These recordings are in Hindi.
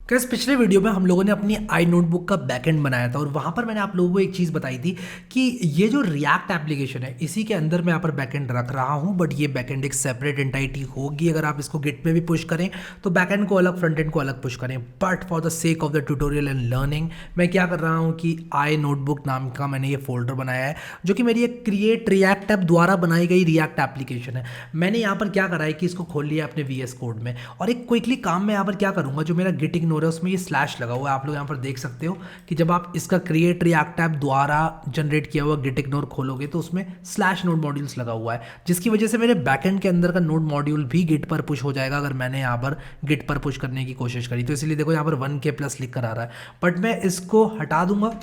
कैसे पिछले वीडियो में हम लोगों ने अपनी आई नोटबुक का बैकएंड बनाया था और वहाँ पर मैंने आप लोगों को एक चीज़ बताई थी कि ये जो रिएक्ट एप्लीकेशन है इसी के अंदर मैं यहाँ पर बैकएंड रख रहा हूँ, बट ये बैकएंड एक सेपरेट एंटिटी होगी। अगर आप इसको गिट में भी पुश करें तो बैकएंड को अलग, फ्रंट एंड को अलग पुश करें। But for the sake of the tutorial and learning मैं क्या कर रहा हूँ कि आई नोटबुक नाम का मैंने ये फोल्डर बनाया है जो कि मेरी एक क्रिएट रिएक्ट ऐप द्वारा बनाई गई रिएक्ट एप्लीकेशन है। मैंने यहाँ पर क्या करा है कि इसको खोल लिया अपने VS कोड में और एक क्विकली काम मैं यहाँ पर क्या करूँगा, जो मेरा गिट इग्नोर है उसमें ये स्लैश लगा हुआ है। आप लोग यहाँ पर देख सकते हो कि जब आप इसका क्रिएट रिएक्ट ऐप द्वारा जनरेट किया हुआ गिट इग्नोर खोलोगे तो उसमें स्लैश नोड मॉड्यूल्स लगा हुआ है, जिसकी वजह से मेरे बैकएंड के अंदर का नोड मॉड्यूल भी गिट पर पुश हो जाएगा अगर मैंने यहाँ पर गिट पर पुश करने की कोशिश करी। तो इसलिए देखो यहाँ पर 1K+ लिख कर आ रहा है, बट मैं इसको हटा दूंगा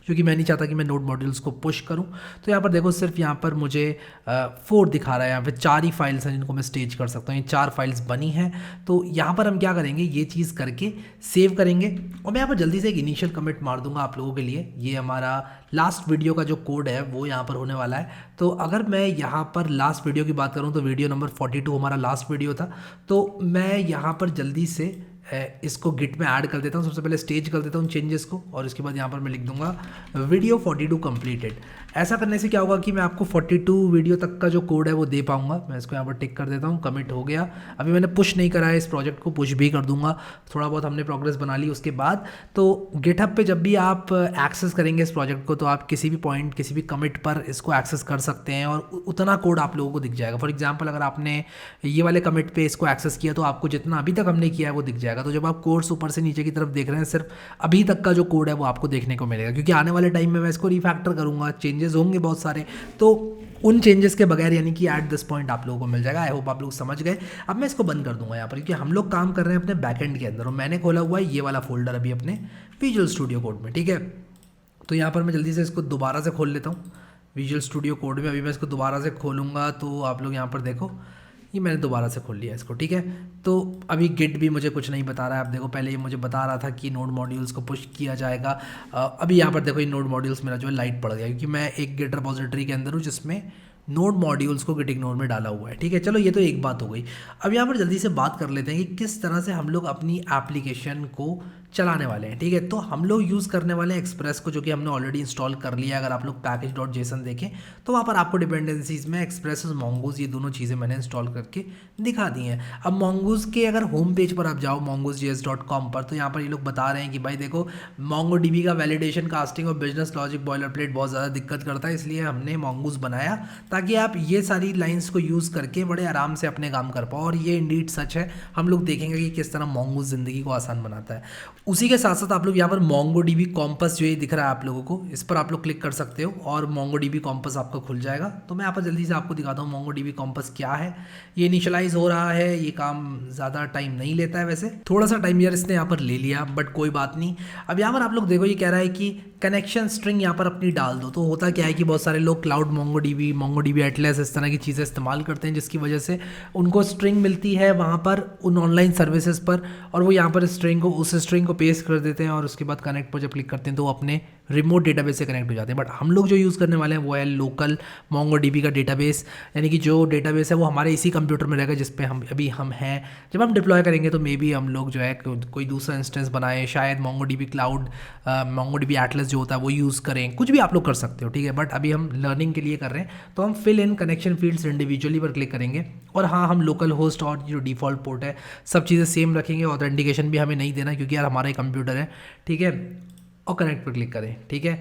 क्योंकि मैं नहीं चाहता कि मैं नोड मॉड्यूल्स को पुश करूं। तो यहाँ पर देखो सिर्फ यहाँ पर मुझे 4 दिखा रहा है, यहाँ पे 4 ही फाइल्स हैं जिनको मैं स्टेज कर सकता हूँ। ये 4 फाइल्स बनी हैं। तो यहाँ पर हम क्या करेंगे, ये चीज़ करके सेव करेंगे और मैं यहाँ पर जल्दी से एक इनिशियल कमिट मार दूंगा आप लोगों के लिए। ये हमारा लास्ट वीडियो का जो कोड है वो यहाँ पर होने वाला है। तो अगर मैं यहाँ पर लास्ट वीडियो की बात करूँ तो वीडियो नंबर 42 हमारा लास्ट वीडियो था। तो मैं यहाँ पर जल्दी से इसको गिट में ऐड कर देता हूँ। सबसे पहले स्टेज कर देता हूँ चेंजेस को और इसके बाद यहाँ पर मैं लिख दूंगा वीडियो 42 कंप्लीटेड। ऐसा करने से क्या होगा कि मैं आपको 42 वीडियो तक का जो कोड है वो दे पाऊंगा। मैं इसको यहाँ पर टिक कर देता हूँ, कमिट हो गया। अभी मैंने पुश नहीं करा है इस प्रोजेक्ट को, पुश भी कर दूंगा। थोड़ा बहुत हमने प्रोग्रेस बना ली उसके बाद। तो गिटहब पे जब भी आप एक्सेस करेंगे इस प्रोजेक्ट को तो आप किसी भी पॉइंट, किसी भी कमिट पर इसको एक्सेस कर सकते हैं और उतना कोड आप लोगों को दिख जाएगा। फॉर एग्जाम्पल अगर आपने ये वाले कमिट पे इसको एक्सेस किया तो आपको जितना अभी तक हमने किया है वो दिख जाएगा। तो जब आप कोर्स ऊपर से नीचे की तरफ देख रहे हैं, सिर्फ अभी तक का जो कोड है वो आपको देखने को मिलेगा, क्योंकि आने वाले टाइम में मैं इसको रिफैक्टर करूंगा, चेंजेस होंगे बहुत सारे। तो उन चेंजेस के बगैर यानी कि एट दिस पॉइंट आप लोगों को मिल जाएगा। आई होप आप लोग समझ गए। अब मैं इसको बंद कर दूंगा यहाँ पर, क्योंकि हम लोग काम कर रहे हैं अपने बैकएंड के अंदर और मैंने खोला हुआ है ये वाला फोल्डर अभी अपने विजुअल स्टूडियो कोड में। ठीक है, तो यहाँ पर मैं जल्दी से इसको दोबारा से खोल लेता हूँ विजुअल स्टूडियो कोड में। अभी मैं इसको दोबारा से खोलूँगा तो आप लोग यहाँ पर देखो ये मैंने दोबारा से खोल लिया इसको। ठीक है, तो अभी गिट भी मुझे कुछ नहीं बता रहा है। आप देखो पहले ये मुझे बता रहा था कि नोड मॉड्यूल्स को पुश किया जाएगा। अभी यहाँ पर देखो ये नोड मॉड्यूल्स मेरा जो है लाइट पड़ गया, क्योंकि मैं एक गिट रिपॉजिटरी के अंदर हूँ जिसमें नोड मॉड्यूल्स को गिट इग्नोर में डाला हुआ है। ठीक है, चलो ये तो एक बात हो गई। अब यहाँ पर जल्दी से बात कर लेते हैं कि किस तरह से हम लोग अपनी एप्लीकेशन को चलाने वाले हैं। ठीक है, तो हम लोग यूज़ करने वाले हैं एक्सप्रेस को, जो कि हमने ऑलरेडी इंस्टॉल कर लिया है। अगर आप लोग package.json देखें तो वहाँ पर आपको डिपेंडेंसीज में एक्सप्रेस और mongoose ये दोनों चीज़ें मैंने इंस्टॉल करके दिखा दी हैं। अब mongoose के अगर होम पेज पर आप जाओ mongoose.js.com पर, तो यहाँ पर ये लोग बता रहे हैं कि भाई देखो MongoDB का वैलिडेशन, कास्टिंग और बिजनेस लॉजिक बॉयलर प्लेट बहुत ज़्यादा दिक्कत करता है, इसलिए हमने mongoose बनाया ताकि आप ये सारी लाइन्स को यूज़ करके बड़े आराम से अपने काम कर पाओ। और ये इंडीड सच है। हम लोग देखेंगे कि किस तरह mongoose ज़िंदगी को आसान बनाता है। उसी के साथ साथ आप लोग यहाँ पर MongoDB कॉम्पस जो ये दिख रहा है आप लोगों को, इस पर आप लोग क्लिक कर सकते हो और MongoDB कॉम्पस आपका खुल जाएगा। तो मैं यहाँ पर जल्दी से आपको दिखाता हूँ MongoDB कॉम्पस क्या है। ये इनिशियलाइज हो रहा है, ये काम ज़्यादा टाइम नहीं लेता है, वैसे थोड़ा सा टाइम यार इसने यहाँ पर ले लिया, बट कोई बात नहीं। अब यहाँ पर आप लोग देखो ये कह रहा है कि कनेक्शन स्ट्रिंग यहाँ पर अपनी डाल दो। तो होता क्या है कि बहुत सारे लोग क्लाउड MongoDB एटलस इस तरह की चीज़ें इस्तेमाल करते हैं, जिसकी वजह से उनको स्ट्रिंग मिलती है वहाँ पर उन ऑनलाइन सर्विसेज पर, और वो यहाँ पर स्ट्रिंग को, उस स्ट्रिंग को पेस्ट कर देते हैं और उसके बाद कनेक्ट पर जब क्लिक करते हैं तो वो अपने रिमोट डेटाबेस से कनेक्ट हो जाते हैं। बट हम लोग जो यूज़ करने वाले हैं वो है लोकल MongoDB का डेटाबेस, यानी कि जो डेटाबेस है वो हमारे इसी कंप्यूटर में रहेगा जिस पे हम हैं। जब हम डिप्लॉय करेंगे तो मे बी हम लोग जो है कोई दूसरा इंस्टेंस बनाएं, शायद MongoDB क्लाउड, MongoDB एटलस जो होता है वो यूज़ करें, कुछ भी आप लोग कर सकते हो। ठीक है, बट अभी हम लर्निंग के लिए कर रहे हैं तो हम fill in connection fields individually पर क्लिक करेंगे और हाँ, हम लोकल होस्ट और जो डिफ़ॉल्ट पोर्ट है सब चीज़ें सेम रखेंगे। ऑथेंटिकेशन भी हमें नहीं देना क्योंकि यार हमारा ही कंप्यूटर है। ठीक है, और कनेक्ट पर क्लिक करें। ठीक है,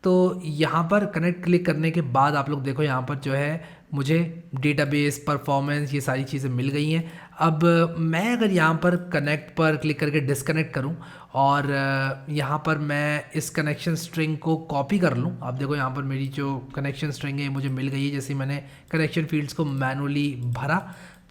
तो यहाँ पर कनेक्ट क्लिक करने के बाद आप लोग देखो यहाँ पर जो है मुझे डेटाबेस, परफॉर्मेंस, ये सारी चीज़ें मिल गई हैं। अब मैं अगर यहाँ पर कनेक्ट पर क्लिक करके डिसकनेक्ट करूँ और यहाँ पर मैं इस कनेक्शन स्ट्रिंग को कॉपी कर लूँ, आप देखो यहाँ पर मेरी जो कनेक्शन स्ट्रिंग है मुझे मिल गई है। जैसे मैंने कनेक्शन फील्ड्स को मैनुअली भरा,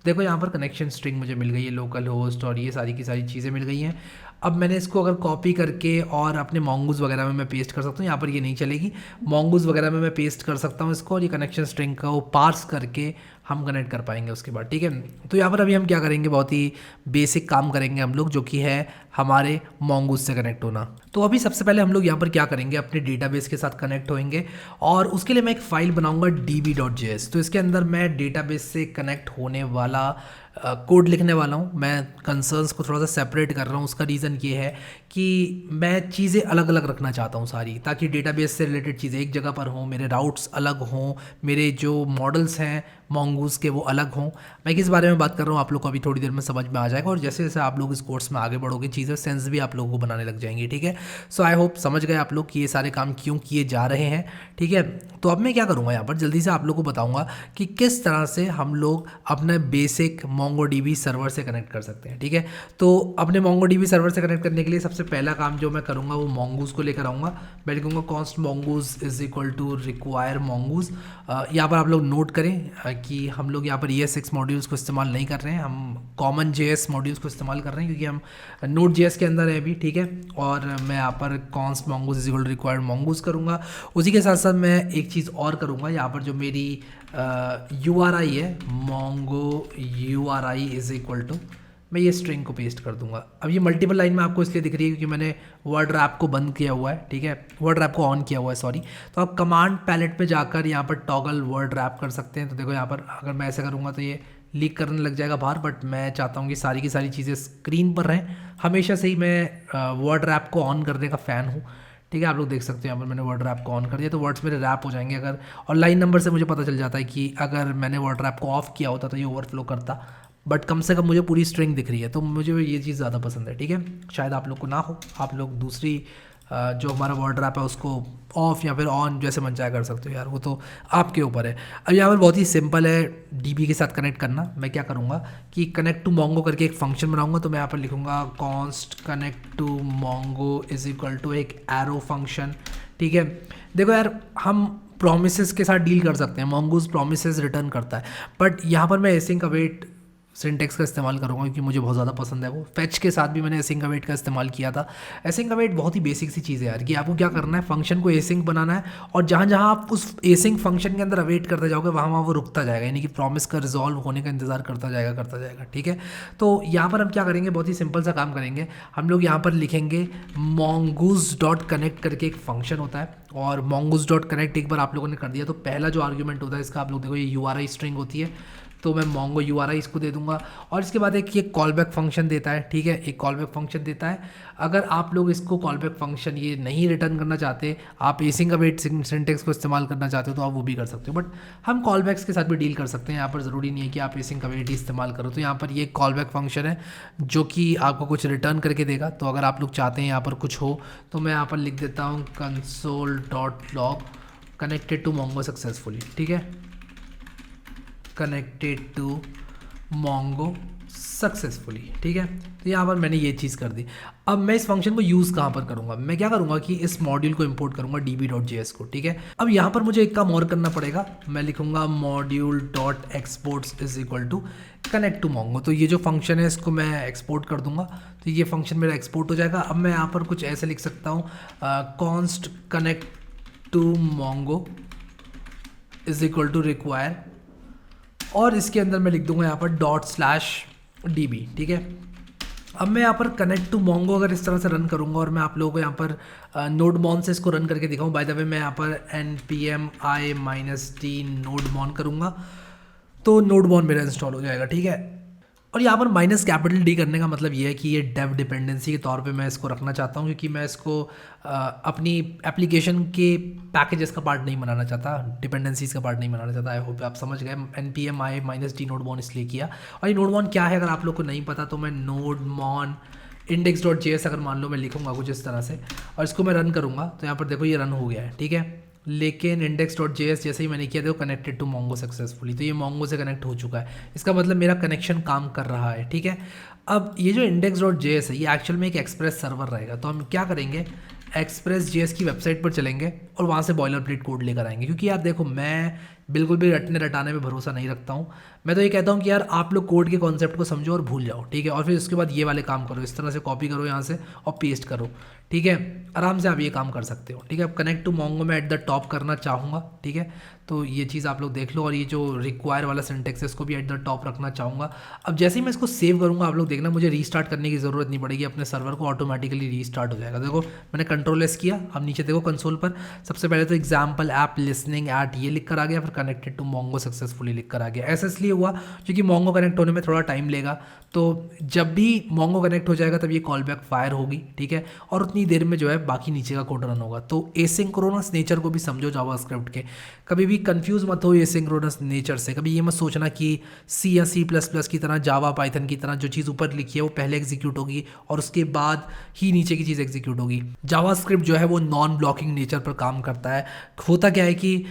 देखो यहाँ पर कनेक्शन स्ट्रिंग मुझे मिल गई है, लोकल होस्ट और ये सारी की सारी चीज़ें मिल गई हैं। अब मैंने इसको अगर कॉपी करके और अपने mongoose वगैरह में मैं पेस्ट कर सकता हूँ। यहाँ पर ये नहीं चलेगी, mongoose वगैरह में मैं पेस्ट कर सकता हूँ इसको और ये कनेक्शन स्ट्रिंग का वो पार्स करके हम कनेक्ट कर पाएंगे उसके बाद। ठीक है, तो यहाँ पर अभी हम क्या करेंगे, बहुत ही बेसिक काम करेंगे हम लोग, जो कि है हमारे mongoose से कनेक्ट होना। तो अभी सबसे पहले हम लोग यहाँ पर क्या करेंगे, अपने डेटाबेस के साथ कनेक्ट होंगे और उसके लिए मैं एक फ़ाइल बनाऊंगा db.js। तो इसके अंदर मैं डेटाबेस से कनेक्ट होने वाला कोड लिखने वाला हूँ। मैं कंसर्न्स को थोड़ा सा सेपरेट कर रहा हूँ। उसका रीज़न ये है कि मैं चीज़ें अलग अलग रखना चाहता हूँ सारी, ताकि डेटाबेस से रिलेटेड चीज़ें एक जगह पर हों, मेरे राउट्स अलग हों, मेरे जो मॉडल्स हैं mongoose के वो अलग हों। मैं किस बारे में बात कर रहा हूँ आप लोग को अभी थोड़ी देर में समझ में आ जाएगा, और जैसे जैसे आप लोग इस कोर्स में आगे बढ़ोगे चीज़ें सेंस भी आप लोगों को बनाने लग जाएंगी। ठीक है, सो आई होप समझ गए आप लोग कि ये सारे काम क्यों किए जा रहे हैं। ठीक है, तो अब मैं क्या करूँगा, यहाँ पर जल्दी से आप लोग को बताऊँगा कि किस तरह से हम लोग अपने बेसिक MongoDB सर्वर से कनेक्ट कर सकते हैं। ठीक है, तो अपने MongoDB सर्वर से कनेक्ट करने के लिए सबसे पहला काम जो मैं करूँगा वो mongoose को लेकर आऊँगा। मैं लिखूँगा const mongoose is equal to require mongoose। यहाँ पर आप लोग नोट करें कि हम लोग यहाँ पर ES6 मॉड्यूल्स को इस्तेमाल नहीं कर रहे हैं, हम कॉमन JS मॉड्यूल्स को इस्तेमाल कर रहे हैं क्योंकि हम Node.js के अंदर है अभी। ठीक है, और मैं यहाँ पर const mongoose is equal to required mongoose करूँगा। उसी के साथ साथ मैं एक चीज़ और करूँगा, यहाँ पर जो मेरी URI है mongo URI is equal to, मैं ये स्ट्रिंग को पेस्ट कर दूंगा। अब ये मल्टीपल लाइन में आपको इसलिए दिख रही है क्योंकि मैंने वर्ड रैप को बंद किया हुआ है। ठीक है, वर्ड रैप को ऑन किया हुआ है, सॉरी। तो आप कमांड पैलेट पे जाकर यहाँ पर टॉगल वर्ड रैप कर सकते हैं। तो देखो यहाँ पर अगर मैं ऐसा करूँगा तो ये लीक करने लग जाएगा बाहर, बट मैं चाहता हूँ कि सारी की सारी चीज़ें स्क्रीन पर रहें। हमेशा से ही मैं वर्ड रैप को ऑन करने का फ़ैन हूँ। ठीक है, आप लोग देख सकते हैं यहाँ पर मैंने वर्ड रैप को ऑन कर दिया तो वर्ड्स मेरे रैप हो जाएंगे। अगर और लाइन नंबर से मुझे पता चल जाता है कि अगर मैंने वर्ड रैप को ऑफ किया होता तो ये ओवरफ्लो करता, बट कम से कम मुझे पूरी स्ट्रिंग दिख रही है, तो मुझे ये चीज़ ज़्यादा पसंद है। ठीक है, शायद आप लोग को ना हो, आप लोग दूसरी जो हमारा वर्ड रैप है उसको ऑफ या फिर ऑन जैसे मन चाहे कर सकते हो यार, वो तो आपके ऊपर है। अब यहाँ पर बहुत ही सिंपल है DB के साथ कनेक्ट करना। मैं क्या करूँगा कि कनेक्ट टू mongo करके एक फंक्शन बनाऊँगा। तो मैं यहाँ पर लिखूँगा const connect to mongo is equal to एक एरो फंक्शन। ठीक है, देखो यार हम प्रोमिसेस के साथ डील कर सकते हैं, mongoose प्रोमिसेस रिटर्न करता है, बट यहाँ पर मैं एसिंक अवेट सिंटेक्स का इस्तेमाल करूँगा क्योंकि मुझे बहुत ज़्यादा पसंद है वो। फैच के साथ भी मैंने एसिंक अवेट का इस्तेमाल किया था। एसिंक अवेट बहुत ही बेसिक सी चीज़ है यार, कि आपको क्या करना है, फंक्शन को एसिंक बनाना है और जहाँ जहाँ आप उस एसिंक फंक्शन के अंदर अवेट करते जाओगे वहाँ वहाँ वो रुकता जाएगा, यानी कि प्रॉमिस का रिजॉल्व होने का इंतजार करता जाएगा। ठीक है, तो यहाँ पर हम क्या करेंगे, बहुत ही सिंपल सा काम करेंगे। हम लोग यहाँ पर लिखेंगे mongoose.connect करके एक फंक्शन होता है, और mongoose.connect एक बार आप लोगों ने कर दिया तो पहला जो आर्ग्यूमेंट होता है इसका आप लोग देखो ये URI स्ट्रिंग होती है, तो मैं mongo URI इसको दे दूंगा। और इसके बाद एक ये कॉलबैक फंक्शन देता है। ठीक है, एक कॉलबैक फंक्शन देता है। अगर आप लोग इसको कॉलबैक फंक्शन ये नहीं रिटर्न करना चाहते, आप एसिंक अवेट सिंटेक्स को इस्तेमाल करना चाहते हो तो आप वो भी कर सकते हो, बट हम कॉलबैक्स के साथ भी डील कर सकते हैं। यहाँ पर ज़रूरी नहीं है कि आप एसिंक अवेट ही इस्तेमाल करो। तो यहाँ पर ये कॉलबैक फंक्शन है जो कि आपको कुछ रिटर्न करके देगा। तो अगर आप लोग चाहते हैं यहाँ पर कुछ हो तो मैं यहाँ पर लिख देता हूँ console.log connected to mongo successfully. ठीक है, कनेक्टेड टू mongo सक्सेसफुली। ठीक है, तो यहाँ पर मैंने ये चीज़ कर दी। अब मैं इस फंक्शन को यूज़ कहाँ पर करूँगा, मैं क्या करूँगा कि इस मॉड्यूल को इंपोर्ट करूँगा db.js को। ठीक है, अब यहाँ पर मुझे एक काम और करना पड़ेगा। मैं लिखूँगा module.exports is equal to connect to mongo। तो ये जो फंक्शन है इसको मैं एक्सपोर्ट कर दूँगा, तो ये फंक्शन मेरा एक्सपोर्ट हो जाएगा। अब मैं यहाँ पर कुछ ऐसे लिख सकता हूँ const connect to mongo is equal to require, और इसके अंदर मैं लिख दूंगा यहाँ पर ./db। ठीक है, अब मैं यहाँ पर कनेक्ट टू mongo अगर इस तरह से रन करूँगा और मैं आप लोगों को यहाँ पर nodemon से इसको रन करके दिखाऊँ। बाय द वे मैं यहाँ पर npm i-t nodemon करूँगा तो nodemon मेरा इंस्टॉल हो जाएगा। ठीक है, और यहाँ पर -D करने का मतलब ये है कि ये डेव डिपेंडेंसी के तौर पे मैं इसको रखना चाहता हूँ, क्योंकि मैं इसको अपनी एप्लीकेशन के पैकेजेस का पार्ट नहीं बनाना चाहता, डिपेंडेंसीज का पार्ट नहीं बनाना चाहता। आई होप आप समझ गए। npm i-t nodemon इसलिए किया। और ये nodemon क्या है अगर आप लोग को नहीं पता तो मैं nodemon index.js अगर मान लो मैं लिखूँगा कुछ इस तरह से और इसको मैं रन करूँगा तो यहाँ पर देखो ये रन हो गया है। ठीक है, लेकिन index.js जैसे ही मैंने किया देखो कनेक्टेड टू mongo सक्सेसफुली, तो ये mongo से कनेक्ट हो चुका है। इसका मतलब मेरा कनेक्शन काम कर रहा है। ठीक है, अब ये जो index.js है ये एक्चुअल में एक एक्सप्रेस सर्वर रहेगा। तो हम क्या करेंगे, एक्सप्रेस JS की वेबसाइट पर चलेंगे और वहाँ से बॉयलर प्लेट कोड लेकर आएंगे, क्योंकि यार देखो मैं बिल्कुल भी रटने रटाने में भरोसा नहीं रखता हूँ। मैं तो ये कहता हूँ कि यार आप लोग कोड के कॉन्सेप्ट को समझो और भूल जाओ, ठीक है, और फिर उसके बाद ये वाले काम करो, इस तरह से कॉपी करो यहाँ से और पेस्ट करो, ठीक है। आराम से आप ये काम कर सकते हो, ठीक है। अब कनेक्ट टू मोंगो मैं एट द टॉप करना चाहूँगा, ठीक है, तो ये चीज़ आप लोग देख लो। और ये जो रिक्वायर वाला सिंटेक्स है इसको भी एट द टॉप रखना चाहूँगा। अब जैसे ही मैं इसको सेव करूँगा आप लोग देखना मुझे रीस्टार्ट करने की ज़रूरत नहीं पड़ेगी, अपने सर्वर को ऑटोमेटिकली रीस्टार्ट हो जाएगा। देखो मैंने कंट्रोल एस किया, अब नीचे देखो कंसोल पर सबसे पहले तो एग्जाम्पल ऐप लिसनिंग एट ये लिख कर आ गया, फिर कनेक्टेड टू मोंगो सक्सेसफुली लिख कर आ गया। ऐसा इसलिए हुआ क्योंकि मोंगो कनेक्ट होने में थोड़ा टाइम लेगा, तो जब भी मोंगो कनेक्ट हो जाएगा तब ये कॉल बैक फायर होगी, ठीक है, और उतनी देर में जो है बाकी नीचे का कोड रन होगा। तो एसिंक्रोनस नेचर को भी समझो जावास्क्रिप्ट के, कभी भी कंफ्यूज मत हो एसिंक्रोनस नेचर से। कभी ये मत सोचना कि सी या सी प्लस प्लस की तरह, जावा पाइथन की तरह जो चीज़ ऊपर लिखी है वो पहले एग्जीक्यूट होगी और उसके बाद ही नीचे की चीज़ एग्जीक्यूट होगी। जावास्क्रिप्ट जो है वो नॉन ब्लॉकिंग नेचर पर काम करता है। होता क्या है कि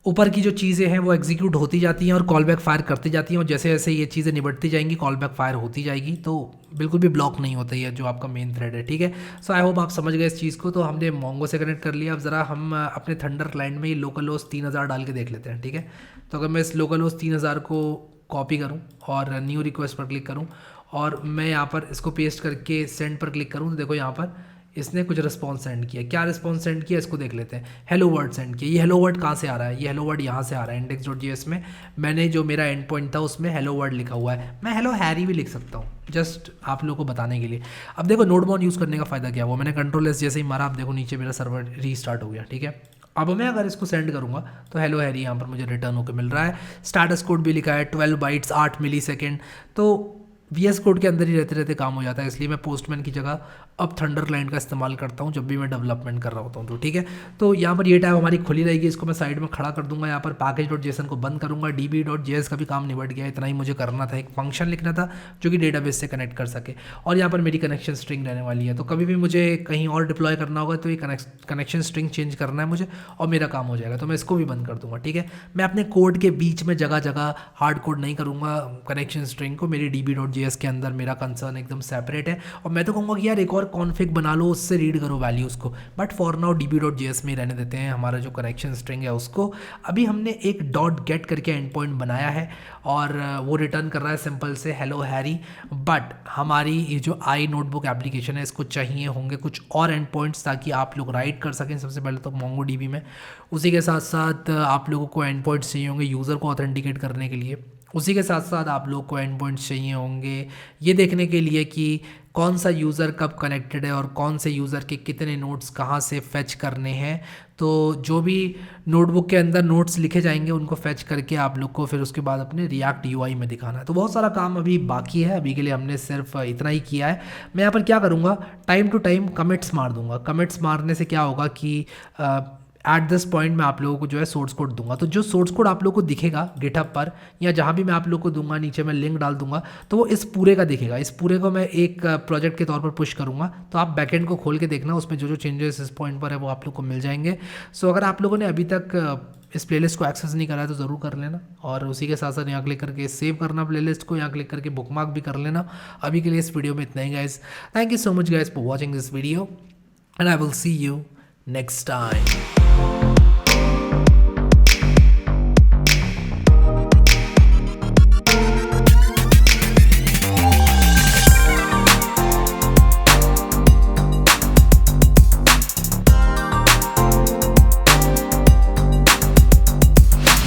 ऊपर की जो चीज़ें हैं वो एग्जीक्यूट होती जाती हैं और कॉल बैक फायर करती जाती हैं, और जैसे जैसे ये चीज़ें निबटती जाएंगी कॉल बैक फायर होती जाएगी, तो बिल्कुल भी ब्लॉक नहीं होता है जो आपका मेन थ्रेड है, ठीक है। सो आई होप आप समझ गए इस चीज़ को। तो हमने मोंगो से कनेक्ट कर लिया। अब ज़रा हम अपने थंडर क्लाइंट में ये लोकल होस्ट 3000 डाल के देख लेते हैं, ठीक है। तो अगर मैं इस लोकल होस्ट 3000 को कॉपी करूँ और न्यू रिक्वेस्ट पर क्लिक करूँ और मैं यहाँ पर इसको पेस्ट करके सेंड पर क्लिक करूँ, तो देखो यहाँ पर इसने कुछ रिस्पॉन्स सेंड किया। क्या रिस्पॉन्स सेंड किया इसको देख लेते हैं। हेलो वर्ड सेंड किया। ये हेलो वर्ड कहाँ से आ रहा है? ये हेलो वर्ड यहाँ से आ रहा है index.js में। मैंने जो मेरा एंड पॉइंट था उसमें हेलो वर्ड लिखा हुआ है। मैं हेलो हैरी भी लिख सकता हूँ, जस्ट आप लोगों को बताने के लिए। अब देखो नोडमॉन यूज़ करने का फ़ायदा क्या हुआ, मैंने कंट्रोल एस जैसे ही मारा, आप देखो नीचे मेरा सर्वर रीस्टार्ट हो गया, ठीक है। अब मैं अगर इसको सेंड करूँगा तो हेलो हैरी यहाँ पर मुझे रिटर्न होकर मिल रहा है। स्टेटस कोड भी लिखा है 12 बाइट्स 8 मिली सेकेंड। तो VS कोड के अंदर ही रहते रहते काम हो जाता है, इसलिए मैं पोस्टमैन की जगह अब थंडर क्लाइंट का इस्तेमाल करता हूँ जब भी मैं डेवलपमेंट कर रहा होता हूँ, तो ठीक है। तो यहाँ पर ये टैब हमारी खुली रहेगी, इसको मैं साइड में खड़ा कर दूंगा। यहाँ पर पैकेज.json को बंद करूँगा, db.js का भी काम निबट गया। इतना ही मुझे करना था, एक फंक्शन लिखना था जो कि डेटाबेस से कनेक्ट कर सके, और यहाँ पर मेरी कनेक्शन स्ट्रिंग रहने वाली है। तो कभी भी मुझे कहीं और डिप्लॉय करना होगा तो ये कनेक्शन स्ट्रिंग चेंज करना है मुझे और मेरा काम हो जाएगा। तो मैं इसको भी बंद कर दूंगा, ठीक है। मैं अपने कोड के बीच में जगह जगह हार्ड कोड नहीं करूँगा कनेक्शन स्ट्रिंग को। मेरी db.js के अंदर मेरा कंसर्न एकदम सेपरेट है, और मैं तो कहूँगा कि यार एक और कॉन्फ़िग बना लो, उससे रीड करो वैल्यूज़ को, बट फॉर नाउ db.js में रहने देते हैं हमारा जो कनेक्शन स्ट्रिंग है उसको। अभी हमने एक डॉट गेट करके एंड पॉइंट बनाया है और वो रिटर्न कर रहा है सिंपल से हेलो हैरी। बट हमारी ये जो आई नोटबुक एप्लीकेशन है इसको चाहिए होंगे कुछ और एंड पॉइंट्स ताकि आप लोग राइट कर सकें। सबसे पहले तो MongoDB में, उसी के साथ साथ आप लोगों को एंड पॉइंट्स चाहिए होंगे यूज़र को ऑथेंटिकेट करने के लिए। उसी के साथ साथ आप लोग को एंड पॉइंट्स चाहिए होंगे ये देखने के लिए कि कौन सा यूज़र कब कनेक्टेड है और कौन से यूज़र के कितने नोट्स कहाँ से फेच करने हैं। तो जो भी नोटबुक के अंदर नोट्स लिखे जाएंगे उनको फेच करके आप लोग को फिर उसके बाद अपने रिएक्ट UI में दिखाना है। तो बहुत सारा काम अभी बाकी है, अभी के लिए हमने सिर्फ इतना ही किया है। मैं यहाँ पर क्या करूँगा, टाइम टू टाइम कमिट्स मार दूंगा। कमिट्स मारने से क्या होगा कि एट दिस पॉइंट मैं आप लोगों को जो है सोर्स कोड दूंगा। तो जो सोर्स कोड आप लोगों को दिखेगा गिटहब पर या जहाँ भी मैं आप लोग को दूंगा, नीचे मैं लिंक डाल दूंगा, तो वो इस पूरे का दिखेगा। इस पूरे को मैं एक प्रोजेक्ट के तौर पर पुश करूंगा, तो आप बैकएंड को खोल के देखना, उसमें जो जो चेंजेस इस पॉइंट पर है वो आप लोग को मिल जाएंगे। सो अगर आप लोगों ने अभी तक इस प्लेलिस्ट को एक्सेस नहीं करा है तो ज़रूर कर लेना, और उसी के साथ साथ यहाँ क्लिक करके सेव करना प्लेलिस्ट को, यहाँ क्लिक करके बुकमार्क भी कर लेना। अभी के लिए इस वीडियो में इतना ही guys. Thank you so much guys for watching this video and I will see you next time.